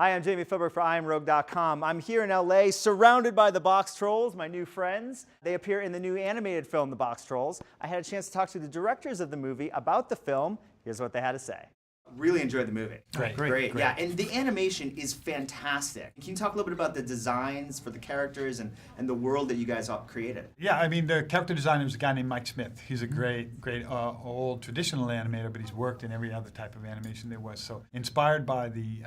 Hi, I'm Jami Philbrick for iamROGUE.com. I'm here in LA surrounded by the Boxtrolls, my new friends. They appear in the new animated film, The Boxtrolls. I had a chance to talk to the directors of the movie about the film. Here's what they had to say. Really enjoyed the movie. Great. Yeah, and the animation is fantastic. Can you talk a little bit about the designs for the characters and the world that you guys all created? Yeah, I mean, the character designer was a guy named Mike Smith. He's a great old traditional animator, but he's worked in every other type of animation there was. So inspired by the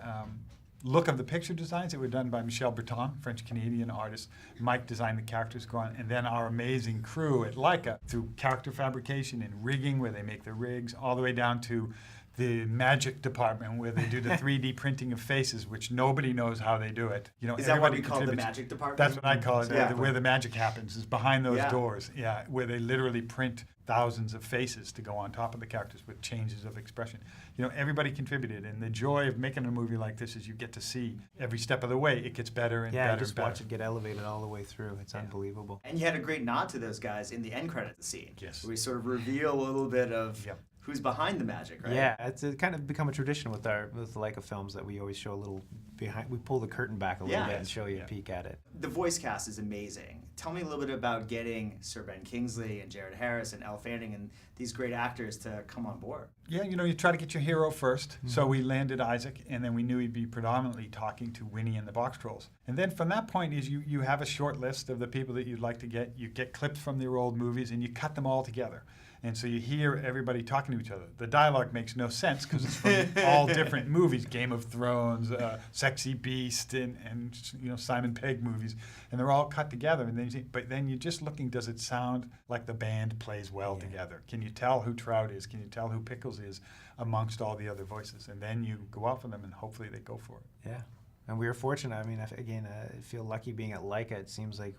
look of the picture designs that were done by Michel Breton, French-Canadian artist. Mike designed the characters, and then our amazing crew at Leica through character fabrication and rigging, where they make the rigs, all the way down to the magic department where they do the 3D printing of faces, which nobody knows how they do it. You know, is that what we call the magic department? That's what I call it. Yeah. Where the magic happens is behind those doors. Yeah, where they literally print thousands of faces to go on top of the characters with changes of expression. You know, everybody contributed, and the joy of making a movie like this is you get to see every step of the way it gets better and better just and better. Watch it get elevated all the way through. It's unbelievable. And you had a great nod to those guys in the end credits scene. Yes. Where we sort of reveal a little bit of who's behind the magic, right? Yeah, it's kind of become a tradition with the Leica films that we always show a little behind. We pull the curtain back a little bit and show you a peek at it. The voice cast is amazing. Tell me a little bit about getting Sir Ben Kingsley and Jared Harris and Elle Fanning and these great actors to come on board. Yeah, you know, you try to get your hero first. Mm-hmm. So we landed Isaac, and then we knew he'd be predominantly talking to Winnie and the Boxtrolls. And then from that point is you have a short list of the people that you'd like to get. You get clips from their old movies, and you cut them all together. And so you hear everybody talking to each other. The dialogue makes no sense because it's from all different movies, Game of Thrones, Sexy Beast, and you know, Simon Pegg movies, and they're all cut together. And then but then you're just looking, does it sound like the band plays well together? Can you tell who Trout is? Can you tell who Pickles is amongst all the other voices? And then you go out for them, and hopefully they go for it. Yeah. And we were fortunate. I mean, I feel lucky being at Leica. It seems like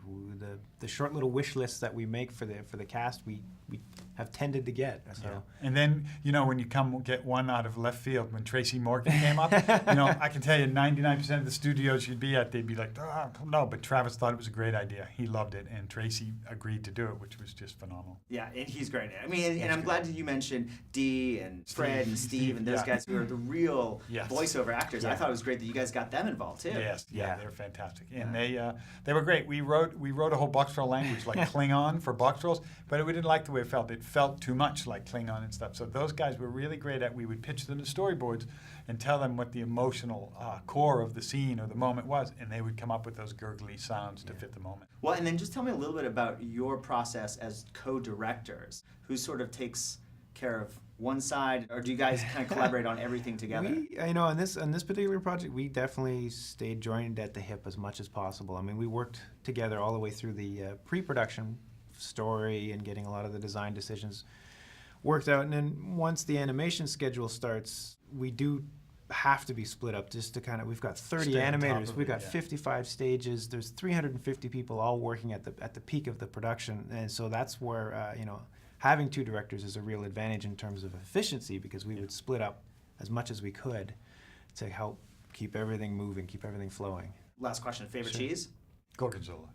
the short little wish lists that we make for the cast, we have tended to get. So. Yeah. And then, you know, when you get one out of left field, when Tracy Morgan came up, you know, I can tell you 99% of the studios you'd be at, they'd be like, oh, no, but Travis thought it was a great idea. He loved it, and Tracy agreed to do it, which was just phenomenal. Yeah, and he's great. I mean, and I'm glad that you mentioned Dee and Fred and Steve and those guys who are the real voiceover actors. I thought it was great that you guys got them involved too. Yes, they were fantastic, and they were great. We wrote a whole Boxtroll language like Klingon for Boxtrolls, but we didn't like the way it felt. It felt too much like Klingon and stuff. So those guys were really great at. We would pitch them the storyboards and tell them what the emotional core of the scene or the moment was, and they would come up with those gurgly sounds to fit the moment. Well, and then just tell me a little bit about your process as co-directors. Who sort of takes care of one side, or do you guys kind of collaborate on everything together? You know, on this particular project, we definitely stayed joined at the hip as much as possible. I mean, we worked together all the way through the pre-production story and getting a lot of the design decisions worked out. And then once the animation schedule starts, we do have to be split up just to kind of, we've got 30 animators, we've got 55 stages, there's 350 people all working at the peak of the production. And so that's where, you know, having two directors is a real advantage in terms of efficiency, because we would split up as much as we could to help keep everything moving, keep everything flowing. Last question, favorite cheese? Gorgonzola.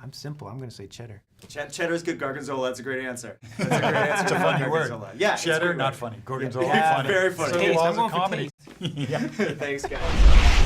I'm simple, I'm going to say cheddar. Cheddar's good, Gorgonzola, that's a great answer. That's a great answer. It's a funny word. Yeah, cheddar, not funny. Gorgonzola, funny. Very funny. So laws of comedy. Thanks, guys.